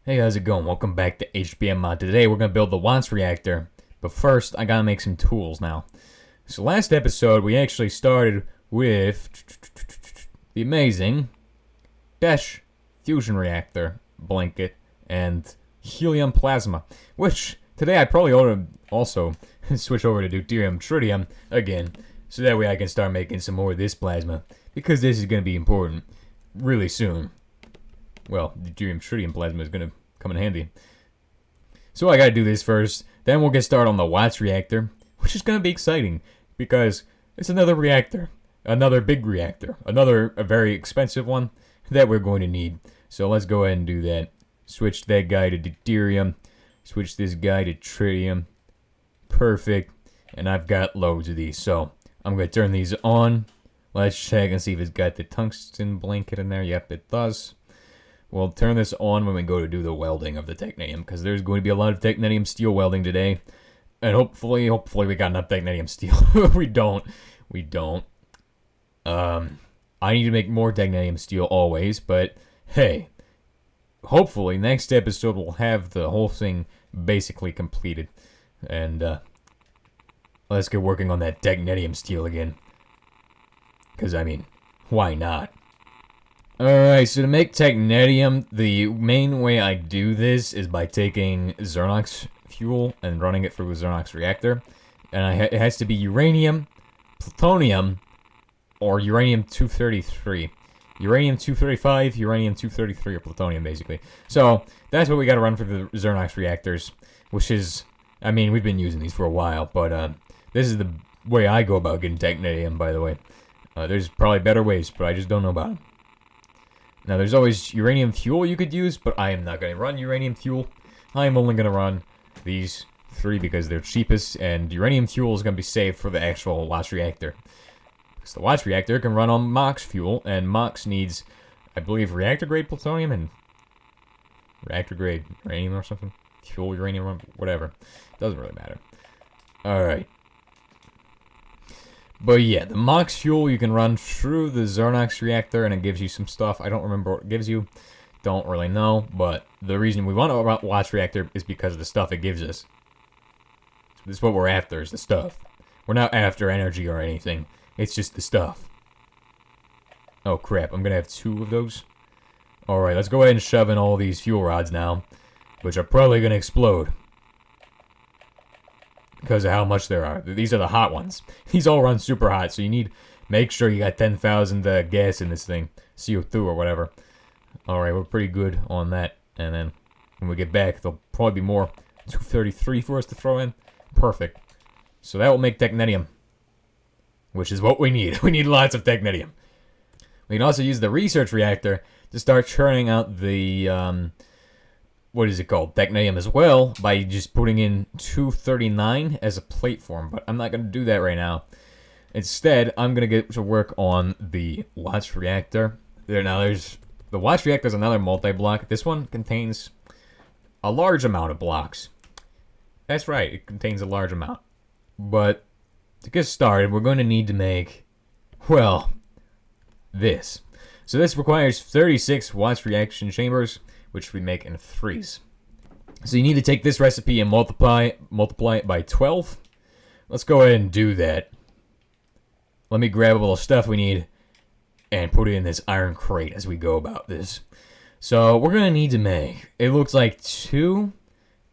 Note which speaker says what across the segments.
Speaker 1: Hey, how's it going? Welcome back to HBM Mod. Today we're going to build the watz reactor, but first I gotta make some tools now. So last episode we actually started with the amazing Dash fusion reactor blanket and helium plasma, which today I probably ought to also switch over to deuterium tritium again, so that way I can start making some more of this plasma, because this is going to be important really soon. Well, deuterium tritium plasma is going to come in handy. So I gotta do this first, then we'll get started on the watz reactor, which is going to be exciting, because it's another reactor, another big reactor, a very expensive one that we're going to need. So let's go ahead and do that. Switch that guy to deuterium, switch this guy to tritium. Perfect. And I've got loads of these, so I'm going to turn these on. Let's check and see if it's got the tungsten blanket in there. Yep, it does. We'll turn this on when we go to do the welding of the technetium, because there's going to be a lot of technetium steel welding today. And hopefully we got enough technetium steel. We don't. I need to make more technetium steel always, but hey, hopefully next episode we'll have the whole thing basically completed. And let's get working on that technetium steel again. Because, I mean, why not? Alright, so to make technetium, the main way I do this is by taking Xernox fuel and running it through a Xernox reactor. And it has to be uranium, plutonium, or uranium-233. Uranium-235, uranium-233, or plutonium, basically. So, that's what we gotta run for the Xernox reactors, which is, I mean, we've been using these for a while, but this is the way I go about getting technetium, by the way. There's probably better ways, but I just don't know about them. Now, there's always uranium fuel you could use, but I am not going to run uranium fuel. I am only going to run these three because they're cheapest, and uranium fuel is going to be saved for the actual watz reactor. Because the watz reactor can run on MOX fuel, and MOX needs, I believe, reactor-grade plutonium and reactor-grade uranium or something. Fuel uranium, whatever. Doesn't really matter. Alright. But yeah, the MOX fuel you can run through the Xernox reactor and it gives you some stuff. I don't remember what it gives you. Don't really know. But the reason we want a watz reactor is because of the stuff it gives us. So this is what we're after, is the stuff. We're not after energy or anything. It's just the stuff. Oh crap, I'm gonna have 2 of those. Alright, let's go ahead and shove in all these fuel rods now, which are probably gonna explode because of how much there are. These are the hot ones. These all run super hot, so you need make sure you got 10,000 gas in this thing, CO2 or whatever. Alright, we're pretty good on that. And then when we get back, there'll probably be more 233 for us to throw in. Perfect. So that will make technetium, which is what we need. We need lots of technetium. We can also use the research reactor to start churning out the what is it called? Technetium as well, by just putting in 239 as a plate form, but I'm not going to do that right now. Instead, I'm going to get to work on the watz reactor. The watz reactor is another multi-block. This one contains a large amount of blocks. That's right, it contains a large amount. But to get started, we're going to need to make, well, this. So this requires 36 watz reaction chambers, which we make in 3s. So you need to take this recipe and multiply it by 12. Let's go ahead and do that. Let me grab all the stuff we need and put it in this iron crate as we go about this. So we're going to need to make, it looks like 2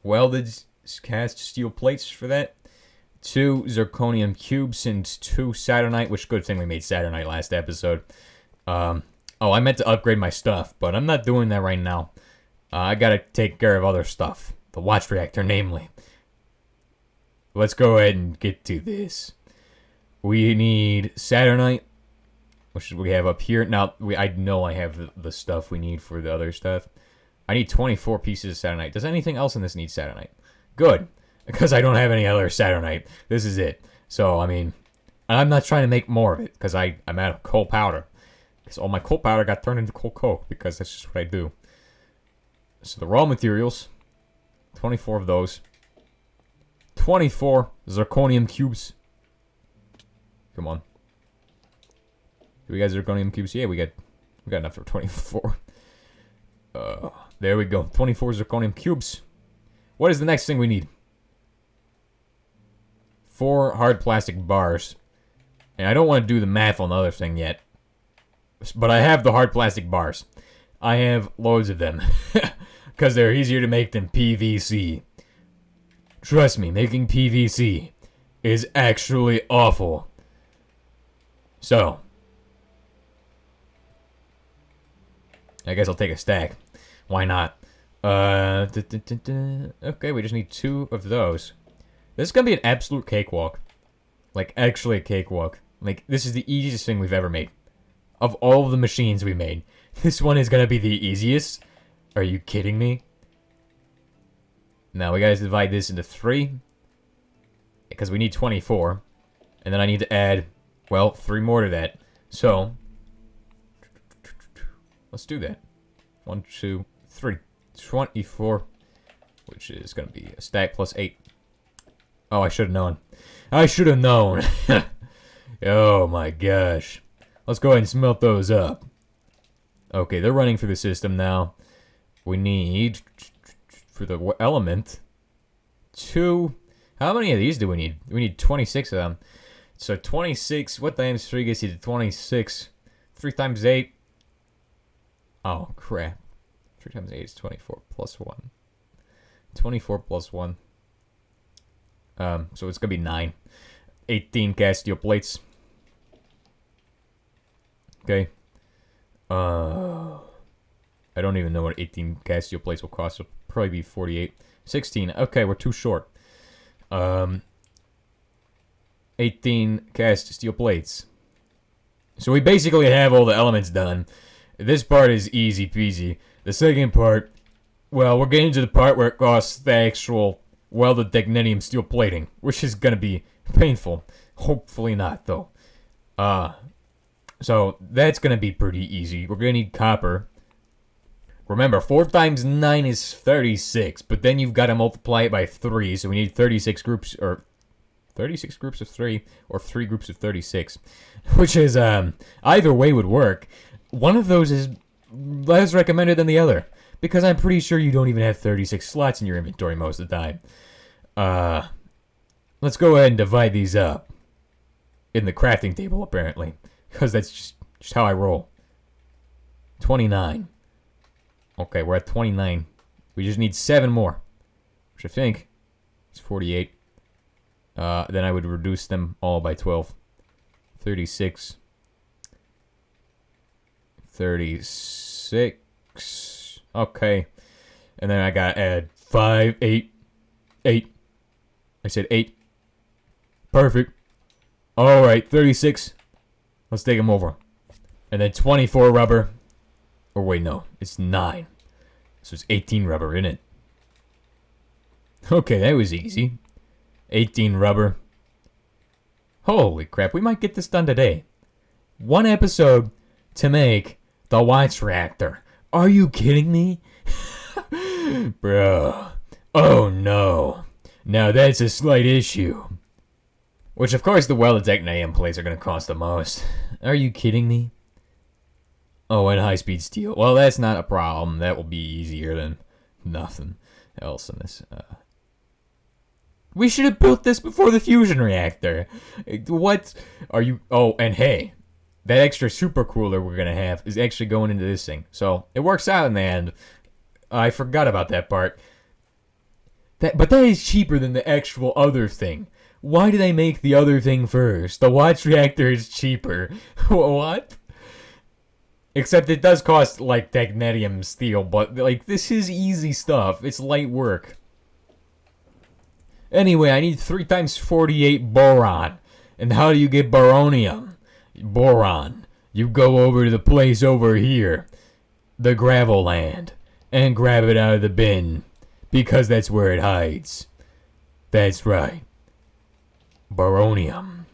Speaker 1: welded cast steel plates for that, 2 zirconium cubes, and 2 saturnite, which good thing we made saturnite last episode. Oh, I meant to upgrade my stuff, but I'm not doing that right now. I gotta take care of other stuff. The watz reactor, namely. Let's go ahead and get to this. We need saturnite, which we have up here. Now, I know I have the stuff we need for the other stuff. I need 24 pieces of saturnite. Does anything else in this need saturnite? Good, because I don't have any other saturnite. This is it. So, I mean, I'm not trying to make more of it, because I'm out of coal powder. Because all my coal powder got turned into coal coke, because that's just what I do. So the raw materials, 24 of those, 24 zirconium cubes. Come on. Do we got zirconium cubes? Yeah, we got enough for 24. There we go. 24 zirconium cubes. What is the next thing we need? 4 hard plastic bars. And I don't want to do the math on the other thing yet. But I have the hard plastic bars. I have loads of them. Because they're easier to make than PVC. Trust me, making PVC is actually awful. So, I guess I'll take a stack. Why not? Okay, we just need 2 of those. This is gonna be an absolute cakewalk. Like, actually a cakewalk. Like, this is the easiest thing we've ever made. Of all of the machines we made, this one is gonna be the easiest. Are you kidding me? Now, we gotta divide this into 3. Because we need 24. And then I need to add, well, 3 more to that. So, let's do that. 1, 2, 3. 24. Which is gonna be a stack plus 8. Oh, I should have known. I should have known. Oh my gosh. Let's go ahead and smelt those up. Okay, they're running through the system now. We need, for the element, 2. How many of these do we need? We need 26 of them. So 26, what times 3 gets you to 26? 3 times 8. Oh, crap. 3 times 8 is 24 plus 1. 24 plus 1. So it's gonna be 9. 18 cast steel plates. Okay. I don't even know what 18 cast steel plates will cost. It'll probably be 48. 16. Okay, we're too short. 18 cast steel plates. So we basically have all the elements done. This part is easy peasy. The second part, well, we're getting to the part where it costs the actual welded titanium steel plating, which is gonna be painful. Hopefully not, though. So that's gonna be pretty easy. We're gonna need copper. Remember, 4 times 9 is 36, but then you've got to multiply it by 3, so we need 36 groups, or 36 groups of 3, or 3 groups of 36, which is, either way would work. One of those is less recommended than the other, because I'm pretty sure you don't even have 36 slots in your inventory most of the time. Let's go ahead and divide these up in the crafting table, apparently, because that's just how I roll. 29. Okay, we're at 29. We just need 7 more, which I think is 48. Then I would reduce them all by 12. 36. 36. Okay. And then I gotta add 5, 8. 8. I said 8. Perfect. Alright, 36. Let's take them over. And then 24 rubber. Or wait, no. It's 9. So it's 18 rubber, isn't it? Okay, that was easy. 18 rubber. Holy crap, we might get this done today. 1 episode to make the watz reactor. Are you kidding me? Bro. Oh no. Now that's a slight issue. Which of course the welded titanium plates are going to cost the most. Are you kidding me? Oh, and high-speed steel. Well, that's not a problem. That will be easier than nothing else in this. We should have built this before the fusion reactor. What are you... Oh, and hey, that extra super cooler we're going to have is actually going into this thing. So, it works out in the end. I forgot about that part. But that is cheaper than the actual other thing. Why do they make the other thing first? The watz reactor is cheaper. What? Except it does cost, like, titanium steel, but, like, this is easy stuff. It's light work. Anyway, I need 3 times 48 boron. And how do you get boronium? Boron. You go over to the place over here. The gravel land. And grab it out of the bin. Because that's where it hides. That's right. Boronium.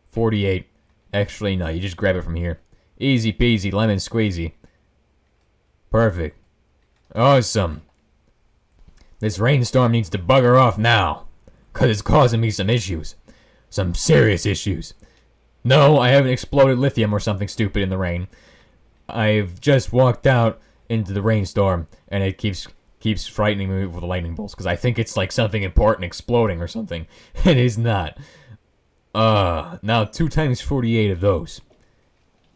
Speaker 1: 48. Actually, no, you just grab it from here. Easy peasy, lemon squeezy. Perfect. Awesome. This rainstorm needs to bugger off now. Because it's causing me some issues. Some serious issues. No, I haven't exploded lithium or something stupid in the rain. I've just walked out into the rainstorm, and it keeps frightening me with the lightning bolts, because I think it's like something important exploding or something. It is not. Now 2 times 48 of those.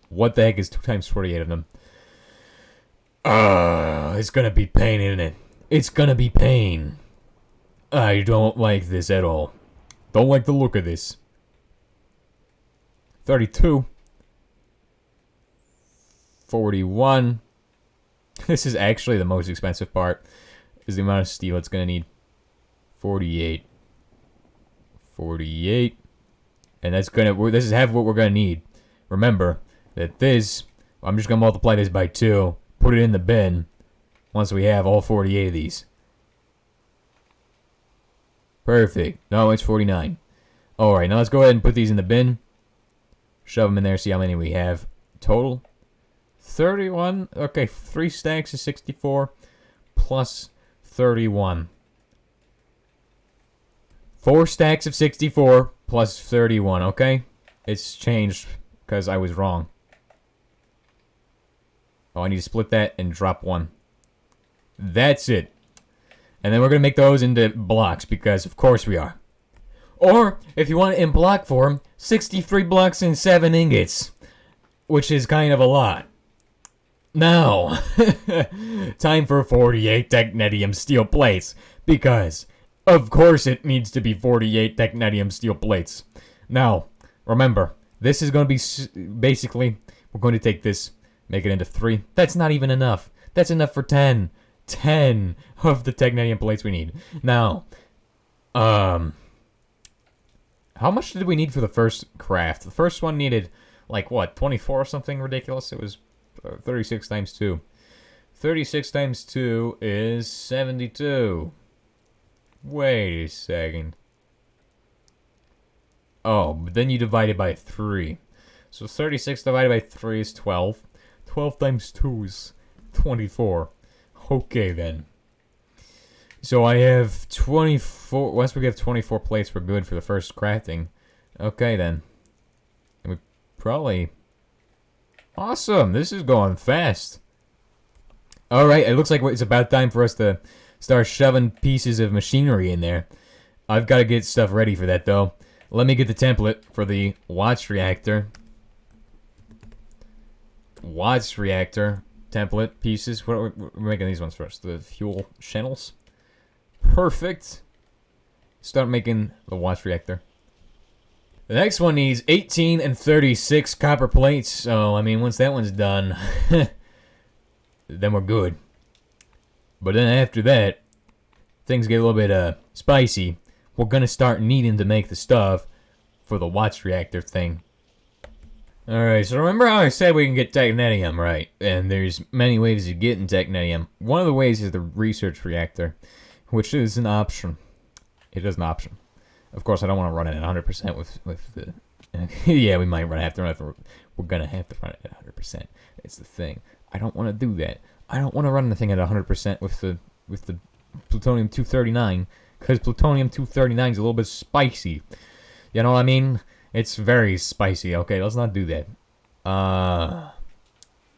Speaker 1: What the heck is 2 times 48 of them? It's gonna be pain, isn't it? It's gonna be pain. I don't like this at all. Don't like the look of this. 32. 41. This is actually the most expensive part, is the amount of steel it's gonna need. 48. 48. And this is half what we're gonna need. Remember that this, I'm just gonna multiply this by 2, put it in the bin once we have all 48 of these. Perfect. No, it's 49. Alright, now let's go ahead and put these in the bin. Shove them in there, see how many we have total. 31. Okay, 3 stacks is 64 plus 31. 4 stacks of 64 plus 31, okay? It's changed because I was wrong. Oh, I need to split that and drop 1. That's it. And then we're going to make those into blocks, because of course we are. Or, if you want it in block form, 63 blocks and 7 ingots. Which is kind of a lot. Now, time for 48 technetium steel plates. Because, of course it needs to be 48 technetium steel plates. Now, remember, this is going to be, basically, we're going to take this, make it into 3. That's not even enough. That's enough for 10. 10 of the technetium plates we need. Now, how much did we need for the first craft? The first one needed, like, what, 24 or something ridiculous? It was 36 times 2. 36 times 2 is 72. Wait a second. Oh, but then you divide it by 3. So 36 divided by 3 is 12. 12 times 2 is 24. Okay, then. So I have 24... Once we get 24 plates, we're good for the first crafting. Okay, then. And we probably... Awesome! This is going fast. Alright, it looks like it's about time for us to start shoving pieces of machinery in there. I've got to get stuff ready for that, though. Let me get the template for the watz reactor. Watz reactor template pieces. We're making these ones first. The fuel channels. Perfect. Start making the watz reactor. The next one needs 18 and 36 copper plates. So, I mean, once that one's done, then we're good. But then after that, things get a little bit spicy. We're going to start needing to make the stuff for the watz reactor thing. Alright, so remember how I said we can get technetium, right? And there's many ways to get in technetium. One of the ways is the research reactor, which is an option. It is an option. Of course, I don't want to run it at 100% with the... yeah, we might have to run it. We're going to have to run it at 100%. It's the thing. I don't want to do that. I don't want to run the thing at 100% with the plutonium-239, because plutonium-239 is a little bit spicy. You know what I mean? It's very spicy. Okay, let's not do that.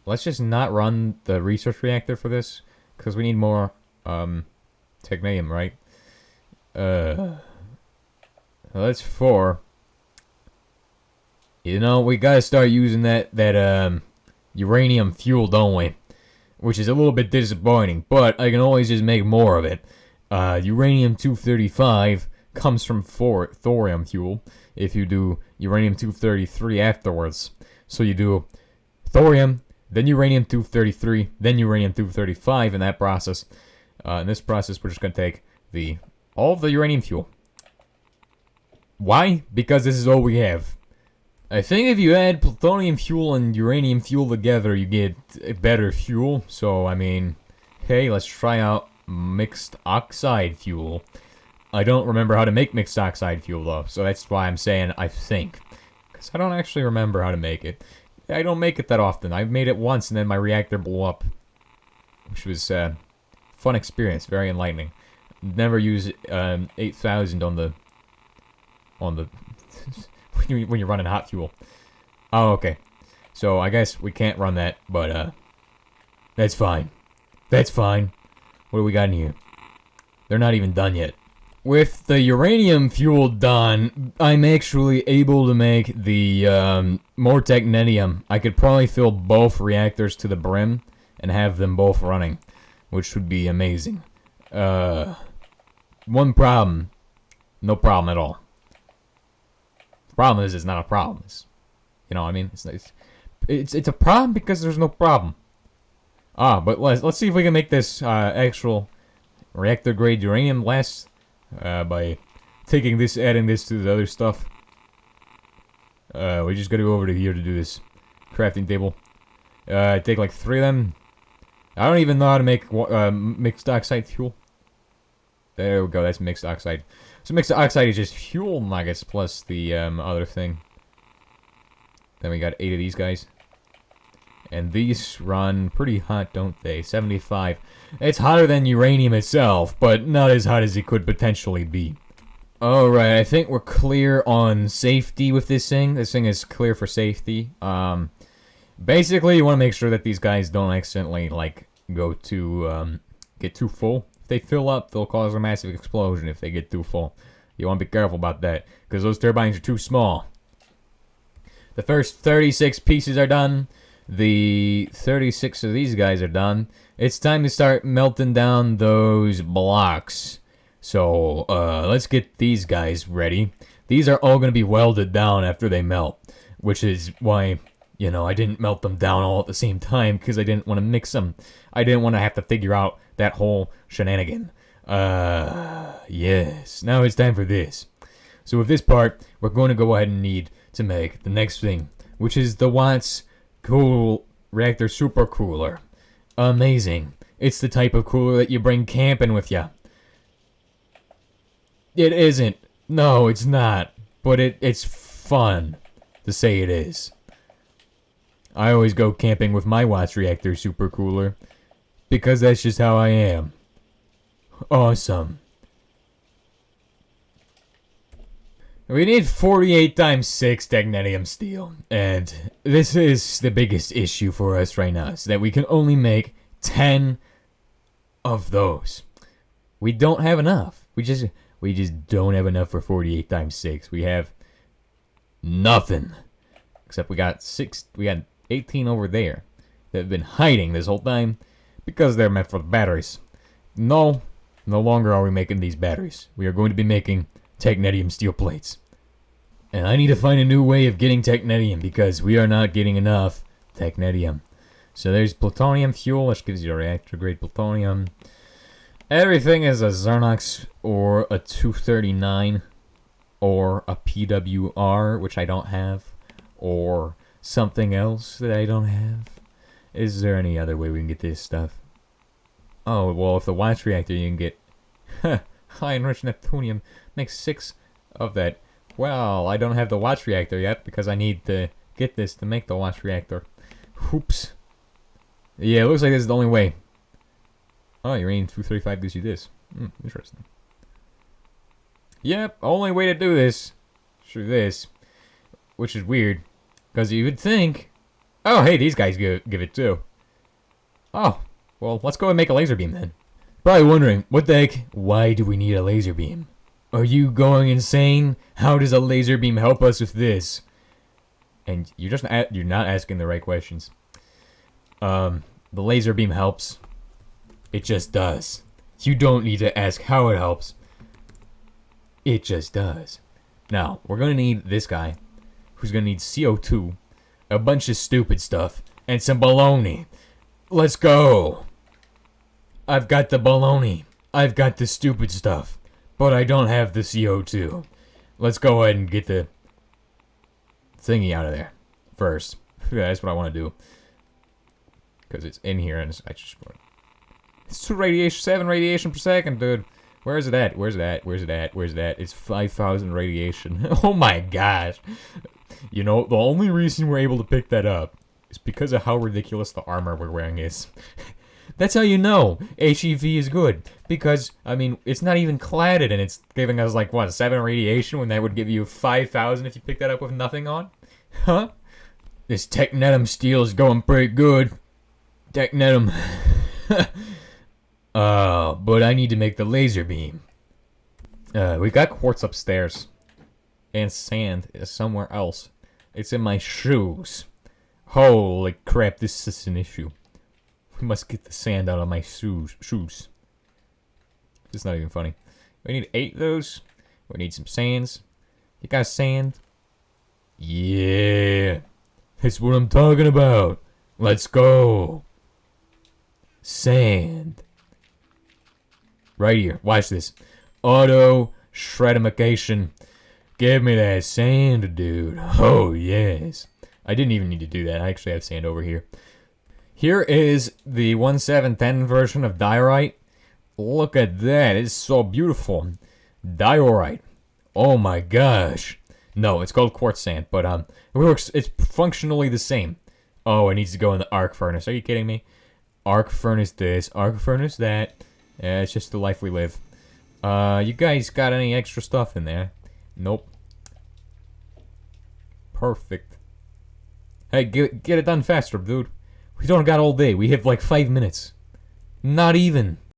Speaker 1: Let's just not run the research reactor for this, because we need more technetium, right? That's 4. You know, we gotta start using that uranium fuel, don't we? Which is a little bit disappointing, but I can always just make more of it. Uranium-235 comes from thorium fuel if you do uranium-233 afterwards. So you do thorium, then uranium-233, then uranium-235 in that process. In this process, we're just going to take all of the uranium fuel. Why? Because this is all we have. I think if you add plutonium fuel and uranium fuel together, you get a better fuel. So, I mean, hey, let's try out mixed oxide fuel. I don't remember how to make mixed oxide fuel, though. So that's why I'm saying I think. Because I don't actually remember how to make it. I don't make it that often. I've made it once and then my reactor blew up. Which was a fun experience. Very enlightening. Never use 8000 on the when you're running hot fuel. Oh, okay. So I guess we can't run that, but that's fine. That's fine. What do we got in here? They're not even done yet. With the uranium fuel done, I'm actually able to make the more technetium. I could probably fill both reactors to the brim and have them both running, which would be amazing. One problem. No problem at all. The problem is it's not a problem. You know what I mean? It's a problem because there's no problem. But let's see if we can make this actual reactor grade uranium last by taking this, adding this to the other stuff. We just gotta go over to here to do this crafting table. Take like 3 of them. I don't even know how to make mixed oxide fuel. There we go. That's mixed oxide. So mixed oxide is just fuel nuggets plus the other thing. Then we got 8 of these guys. And these run pretty hot, don't they? 75. It's hotter than uranium itself, but not as hot as it could potentially be. Alright, I think we're clear on safety with this thing. This thing is clear for safety. Basically, you want to make sure that these guys don't accidentally, like, go to, get too full. If they fill up, they'll cause a massive explosion if they get too full. You want to be careful about that, because those turbines are too small. The first 36 pieces are done. The 36 of these guys are done. It's time to start melting down those blocks. So, let's get these guys ready. These are all going to be welded down after they melt, which is why, you know, I didn't melt them down all at the same time, because I didn't want to mix them. I didn't want to have to figure out that whole shenanigan. Yes. Now it's time for this. So with this part, we're going to go ahead and need to make the next thing, which is the watz cool reactor super cooler. Amazing. It's the type of cooler that you bring camping with ya. It isn't. No, it's not. But it's fun to say it is. I always go camping with my watz reactor super cooler because that's just how I am. Awesome. We need 48 times 6 technetium steel, and this is the biggest issue for us right now, is that we can only make 10 of those. We don't have enough. We just don't have enough for 48 times 6. We have nothing. Except we got 18 over there that have been hiding this whole time because they're meant for the batteries. No longer are we making these batteries. We are going to be making technetium steel plates. And I need to find a new way of getting technetium because we are not getting enough technetium. So there's plutonium fuel, which gives you a reactor grade plutonium. Everything is a Xernox or a 239 or a PWR, which I don't have, or something else that I don't have. Is there any other way we can get this stuff? Oh, well, if the watz reactor you can get high enriched neptunium, makes 6 of that. Well, I don't have the watz reactor yet because I need to get this to make the watz reactor. Oops. Yeah, it looks like this is the only way. Oh, uranium 235 gives you this. Interesting. Yep, only way to do this. Through this. Which is weird. Because you would think... Oh, hey, these guys give it too. Oh, well, let's go and make a laser beam then. Probably wondering, what the heck? Why do we need a laser beam? Are you going insane? How does a laser beam help us with this? And you're not asking the right questions. The laser beam helps. It just does. You don't need to ask how it helps. It just does. Now, we're going to need this guy, who's going to need CO2, a bunch of stupid stuff, and some baloney. Let's go. I've got the baloney. I've got the stupid stuff. But I don't have the CO2. Let's go ahead and get the thingy out of there first. Yeah, that's what I want to do. Because it's in here and I just... It's 7 radiation per second, dude. Where is it at? Where's it at? Where's it at? Where's it at? It's 5,000 radiation. Oh my gosh. You know, the only reason we're able to pick that up is because of how ridiculous the armor we're wearing is. That's how you know HEV is good. Because, I mean, it's not even cladded and it's giving us, like, what, 7 radiation when that would give you 5,000 if you pick that up with nothing on? Huh? This technetium steel is going pretty good. Technetium. But I need to make the laser beam. We got quartz upstairs. And sand is somewhere else. It's in my shoes. Holy crap, this is an issue. We must get the sand out of my shoes. It's not even funny. We need 8 of those. We need some sands. You got sand? Yeah. That's what I'm talking about. Let's go. Sand. Right here. Watch this. Auto shreddification. Give me that sand, dude. Oh, yes. I didn't even need to do that. I actually have sand over here. Here is the 1710 version of diorite. Look at that. It's so beautiful. Diorite. Oh my gosh. No, it's called quartz sand, but it works. It's functionally the same. Oh, it needs to go in the arc furnace. Are you kidding me? Arc furnace this, arc furnace that. It's just the life we live. You guys got any extra stuff in there? Nope. Perfect. Hey, get it done faster, dude. We don't got all day. We have like 5 minutes. Not even.